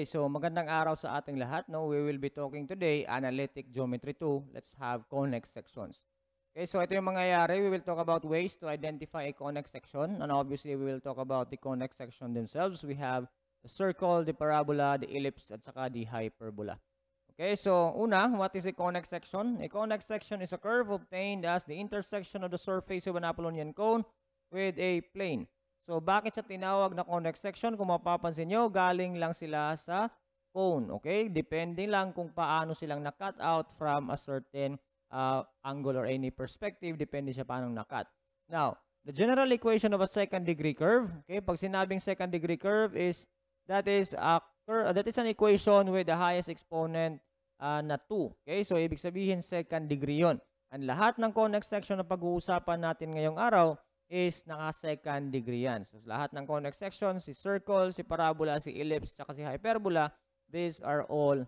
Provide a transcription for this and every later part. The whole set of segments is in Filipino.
Okay, so magandang araw sa ating lahat. No, we will be talking today analytic geometry 2. Let's have convex sections. Okay, so ito yung mangyayari. We will talk about ways to identify a convex section, and obviously we will talk about the convex section themselves. We have the circle, the parabola, the ellipse, at saka the hyperbola. Okay, so una, what is a convex section? A convex section is a curve obtained as the intersection of the surface of an Apollonian cone with a plane. So, bakit siya tinawag na convex section? Kung mapapansin nyo, galing lang sila sa cone. Okay? Depende lang kung paano silang na-cut out from a certain angle or any perspective. Depende siya paano na-cut. Now, the general equation of a second degree curve. Okay? Pag sinabing second degree curve is, that is an equation with the highest exponent na 2. Okay? So, ibig sabihin second degree yon. Ang lahat ng convex section na pag-uusapan natin ngayong araw is naka-second degree yan. So, lahat ng convex sections, si circle, si parabola, si ellipse, tsaka si hyperbola, these are all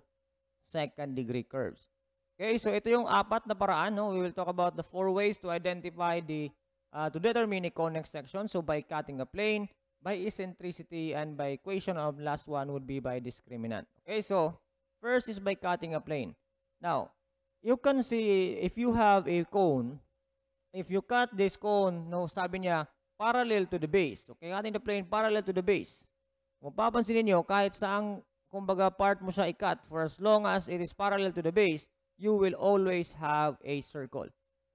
second degree curves. Okay, so ito yung apat na paraan. No? We will talk about the 4 ways to identify to determine a convex section. So, by cutting a plane, by eccentricity, and by equation of last one would be by discriminant. Okay, so, first is by cutting a plane. Now, you can see, if you have a cone, if you cut this cone, no, sabi niya, parallel to the base. Okay, cutting the plane parallel to the base. Kung papansin niyo, kahit saang, kumbaga, part mo siya i-cut, for as long as it is parallel to the base, you will always have a circle.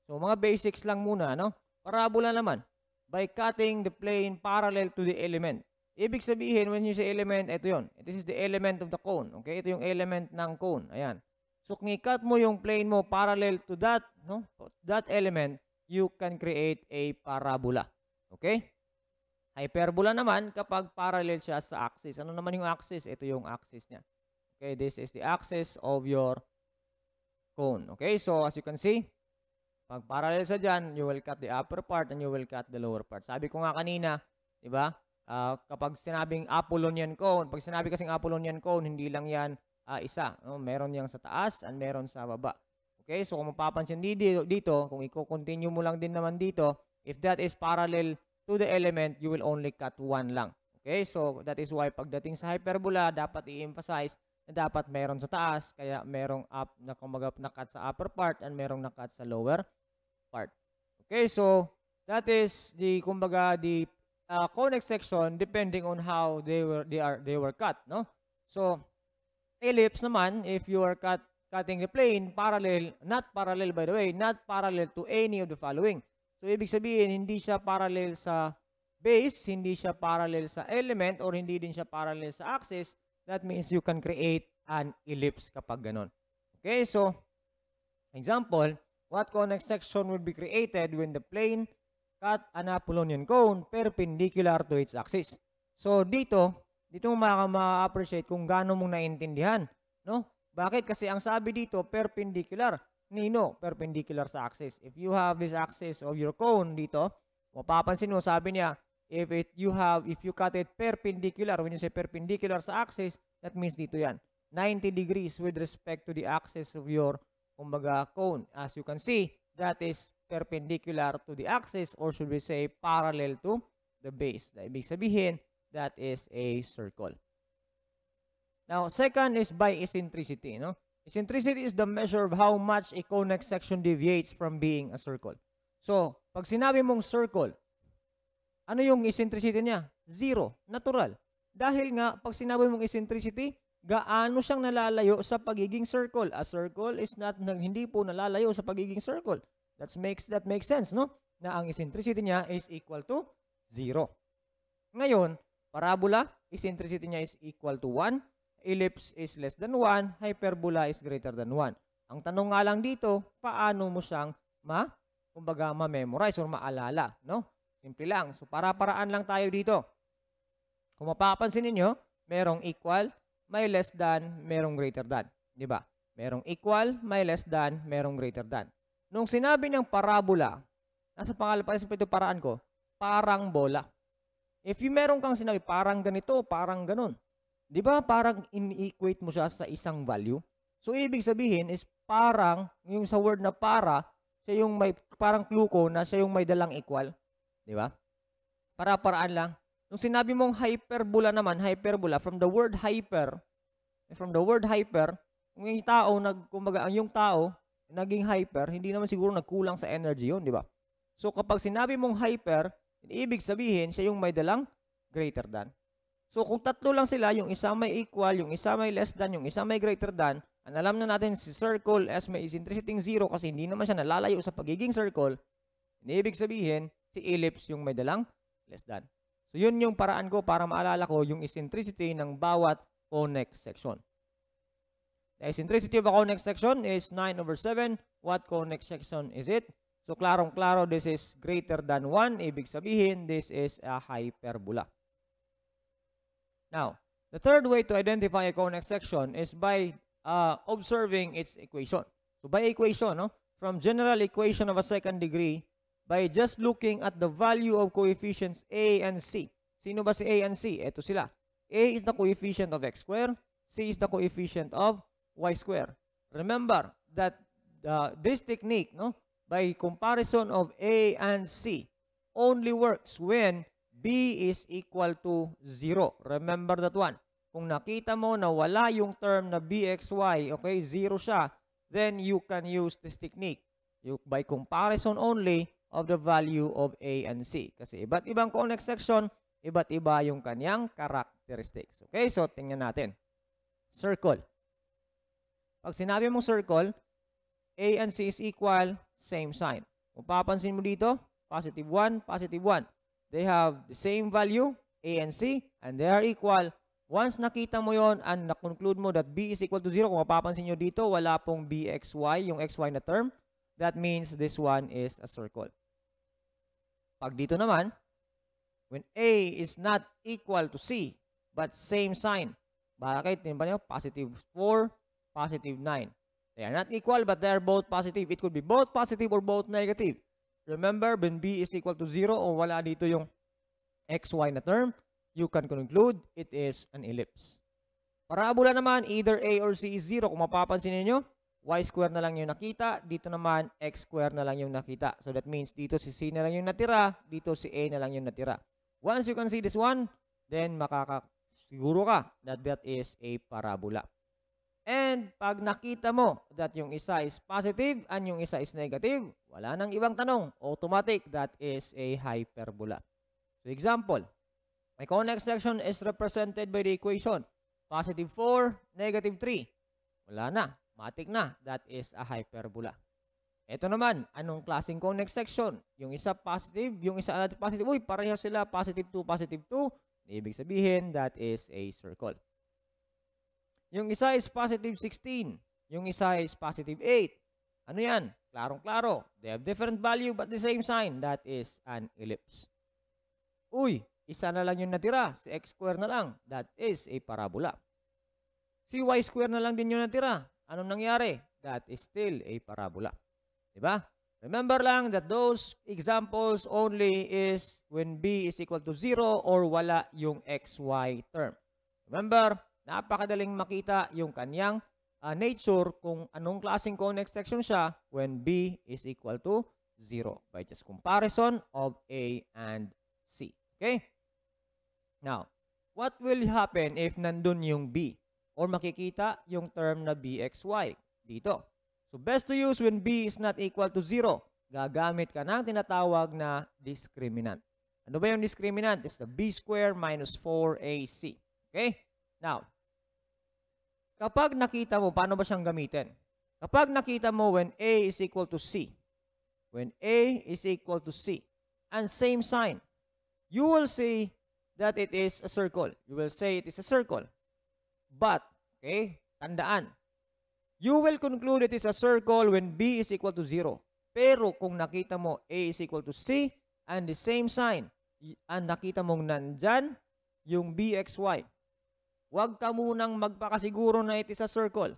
So, mga basics lang muna, no? Parabola naman, by cutting the plane parallel to the element. Ibig sabihin, when you say element, ito yun. This is the element of the cone. Okay, ito yung element ng cone. Ayan. So, kung i-cut mo yung plane mo parallel to that, no, that element, you can create a parabola. Okay? Hyperbola naman kapag parallel siya sa axis. Ano naman yung axis? Ito yung axis niya. Okay, this is the axis of your cone. Okay, so as you can see, pag parallel sa dyan, you will cut the upper part and you will cut the lower part. Sabi ko nga kanina, di ba? Kapag sinabing Apollonian cone, pag sinabi kasing Apollonian cone, hindi lang yan isa. No? Meron yang sa taas and meron sa baba. Okay, so kung mapapansin dito, kung i-continue mo lang din naman dito, if that is parallel to the element, you will only cut one lang. Okay, so that is why pagdating sa hyperbola, dapat i-emphasize na dapat meron sa taas, kaya merong up na kumbaga na-cut sa upper part and merong na-cut sa lower part. Okay, so that is the kumbaga the convex section depending on how they were cut, no? So ellipse naman, if you are cutting the plane parallel, not parallel by the way, not parallel to any of the following. So, ibig sabihin, hindi siya parallel sa base, hindi siya parallel sa element, or hindi din siya parallel sa axis. That means you can create an ellipse kapag ganon. Okay, so, example, what convex section would be created when the plane cut an Apollonian cone perpendicular to its axis? So, dito mo ma-appreciate kung gaano mong naintindihan, no? Bakit? Kasi ang sabi dito, perpendicular. Nino? Perpendicular sa axis. If you have this axis of your cone dito, mapapansin mo, sabi niya, if you cut it perpendicular, when you say perpendicular sa axis, that means dito yan. 90 degrees with respect to the axis of your, kumbaga, cone. As you can see, that is perpendicular to the axis, or should we say, parallel to the base. Ibig sabihin, that is a circle. Now, second is by eccentricity. No? Eccentricity is the measure of how much a convex section deviates from being a circle. So, pag sinabi mong circle, ano yung eccentricity niya? 0. Natural. Dahil nga, pag sinabi mong eccentricity, gaano siyang nalalayo sa pagiging circle? A circle is hindi po nalalayo sa pagiging circle. That makes sense, no? Na ang eccentricity niya is equal to 0. Ngayon, parabola, eccentricity niya is equal to 1. Ellipse is less than 1, hyperbola is greater than 1. Ang tanong nga lang dito, paano mo siyang ma-memorize or maalala, no? Simple lang. So, para-paraan lang tayo dito. Kung mapapansin niyo, merong equal, may less than, merong greater than. Di ba? Merong equal, may less than, merong greater than. Nung sinabi ng parabola, nasa pangalan ito paraan ko, parang bola. If meron kang sinabi, parang ganito, parang ganun. Di ba parang in-equate mo siya sa isang value? So, ibig sabihin is parang, yung sa word na para, siya yung may, parang clue ko na siya yung may dalang equal. Di ba? Para-paraan lang. Nung sinabi mong hyperbola naman, hyperbola, from the word hyper, From the word hyper, kung yung tao, kumbaga, ang yung tao, naging hyper, hindi naman siguro nagkulang sa energy yun, di ba? So, kapag sinabi mong hyper, ibig sabihin, siya yung may dalang greater than. So, kung tatlo lang sila, yung isa may equal, yung isa may less than, yung isa may greater than, ang alam na natin si circle as may eccentricity 0 kasi hindi naman siya nalalayo sa pagiging circle, ibig sabihin, si ellipse yung may dalang less than. So, yun yung paraan ko para maalala ko yung eccentricity ng bawat convex section. The eccentricity of a convex section is 9/7. What convex section is it? So, klarong-klaro, this is greater than 1. Ibig sabihin, this is a hyperbola. Now, the third way to identify a convex section is by observing its equation. So, by equation, no? From general equation of a second degree, by just looking at the value of coefficients A and C. Sino ba si A and C? Ito sila. A is the coefficient of x squared. C is the coefficient of y squared. Remember that this technique, no, by comparison of A and C, only works when B is equal to 0. Remember that one. Kung nakita mo na wala yung term na bxy, okay, 0 siya, then you can use this technique. By comparison only of the value of A and C. Kasi iba't ibang convex section, iba't iba yung kanyang characteristics. Okay, so tingnan natin. Circle. Pag sinabi mong circle, A and C is equal, same sign. Kung papansin mo dito, positive 1, positive 1. They have the same value, A and C, and they are equal. Once nakita mo yon and na-conclude mo that B is equal to 0, kung mapapansin nyo dito, wala pong bxy, yung xy na term, that means this one is a circle. Pag dito naman, when A is not equal to C, but same sign, bakit? Tingnan nyo, positive 4, positive 9. They are not equal, but they are both positive. It could be both positive or both negative. Remember, when B is equal to 0 o wala dito yung xy na term, you can conclude it is an ellipse. Parabola naman, either A or C is 0. Kung mapapansin niyo, y square na lang yung nakita. Dito naman, x square na lang yung nakita. So that means dito si C na lang yung natira, dito si A na lang yung natira. Once you can see this one, then makakasiguro ka that that is a parabola. And pag nakita mo that yung isa is positive and yung isa is negative, wala nang ibang tanong. Automatic, that is a hyperbola. So example, my convex section is represented by the equation positive 4, negative 3. Wala na. Matik na. That is a hyperbola. Ito naman, anong klaseng convex section? Yung isa positive, yung isa positive. Uy, pareho sila, positive 2, positive 2. Ibig sabihin, that is a circle. Yung isa is positive 16. Yung isa is positive 8. Ano yan? Klarong-klaro. They have different value but the same sign. That is an ellipse. Uy, isa na lang yung natira. Si x square na lang. That is a parabola. Si y square na lang din yung natira. Anong nangyari? That is still a parabola. Diba? Remember lang that those examples only is when b is equal to 0 or wala yung xy term. Remember, napakadaling makita yung kanyang nature kung anong klaseng convex section siya when b is equal to 0 by just comparison of A and C. Okay? Now, what will happen if nandun yung b? Or makikita yung term na bxy dito. So, best to use when b is not equal to 0. Gagamit ka ng tinatawag na discriminant. Ano ba yung discriminant? It's the b square minus 4ac. Okay? Now, kapag nakita mo, paano ba siyang gamitin? Kapag nakita mo when a is equal to c, when a is equal to c, and same sign, you will say that it is a circle. You will say it is a circle. But, okay, tandaan, you will conclude it is a circle when b is equal to 0. Pero kung nakita mo a is equal to c and the same sign, and nakita mong nandyan yung bxy, huwag ka munang magpakasiguro na it is a circle.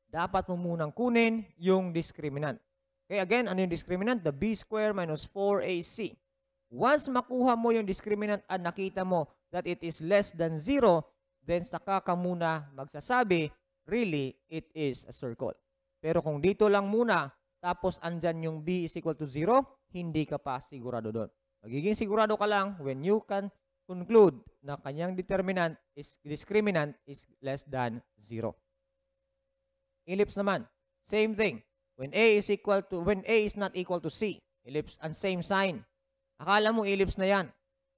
Dapat mo munang kunin yung discriminant. Okay, again, ano yung discriminant? The b square minus 4ac. Once makuha mo yung discriminant at nakita mo that it is less than 0, then saka ka muna magsasabi, really, it is a circle. Pero kung dito lang muna, tapos andyan yung b is equal to 0, hindi ka pa sigurado doon. Magiging sigurado ka lang when you can conclude na kanyang discriminant is less than 0. ellipse naman. Same thing. When A is not equal to C, ellipse and same sign. Akala mo ellipse na yan.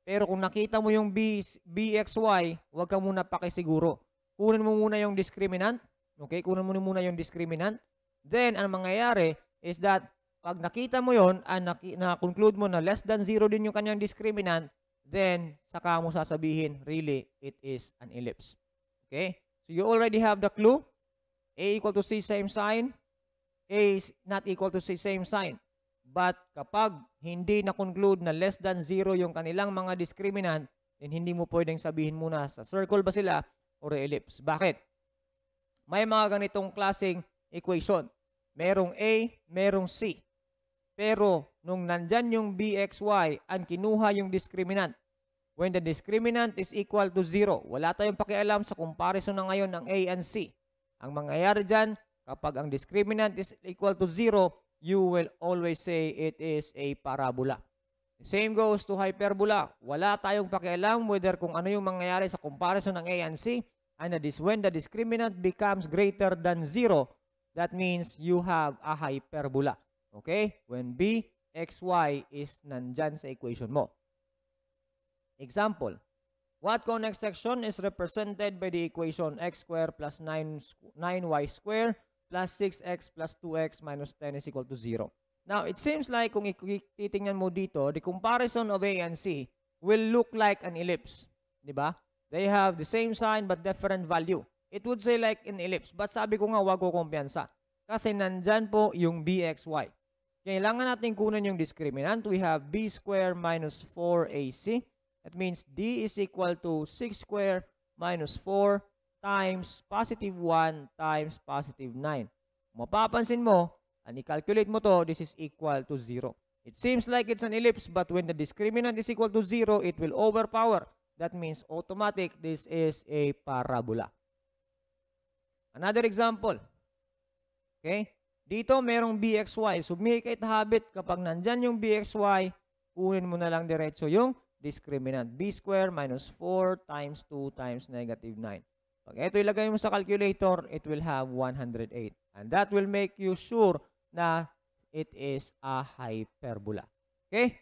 Pero kung nakita mo yung BXY, huwag ka muna pakisiguro. Kunin mo muna yung discriminant. Okay, kunin mo muna yung discriminant. Then, ang mangyayari is that pag nakita mo yon, na-conclude mo na less than 0 din yung kanyang discriminant, then, saka mo sasabihin, really, it is an ellipse. Okay? So, you already have the clue. A equal to C, same sign. A is not equal to C, same sign. But kapag hindi na-conclude na less than 0 yung kanilang mga discriminant, then hindi mo pwedeng sabihin muna sa circle ba sila or ellipse. Bakit? May mga ganitong klaseng equation. Merong A, merong C. Pero nung nandyan yung BXY, ang kinuha yung discriminant. When the discriminant is equal to 0, wala tayong pakialam sa comparison na ngayon ng A and C. Ang mangyayari dyan, kapag ang discriminant is equal to 0, you will always say it is a parabola. The same goes to hyperbola. Wala tayong pakialam whether kung ano yung mangyayari sa comparison ng A and C. And that is when the discriminant becomes greater than 0, that means you have a hyperbola. Okay? When B, X, Y is nandyan sa equation mo. Example. What connect section is represented by the equation x squared plus 9y squared plus 6x plus 2x minus 10 is equal to 0. Now, it seems like kung titingnan mo dito, the comparison of A and C will look like an ellipse. Diba? They have the same sign but different value. It would say like an ellipse. But sabi ko nga, wag ko kumpiyansa. Kasi nandyan po yung BXY. Kailangan natin kunan yung discriminant. We have B squared minus 4AC. That means D is equal to 6 squared minus 4 times positive 1 times positive 9. Mapapansin mo, and i-calculate mo to, this is equal to 0. It seems like it's an ellipse, but when the discriminant is equal to 0, it will overpower. That means automatic, this is a parabola. Another example. Okay? Dito, merong BXY. So, make it habit, kapag nandyan yung BXY, kunin mo na lang diretso yung discriminant. B squared minus 4 times 2 times negative 9. Pag ito ilagay mo sa calculator, it will have 108. And that will make you sure na it is a hyperbola. Okay?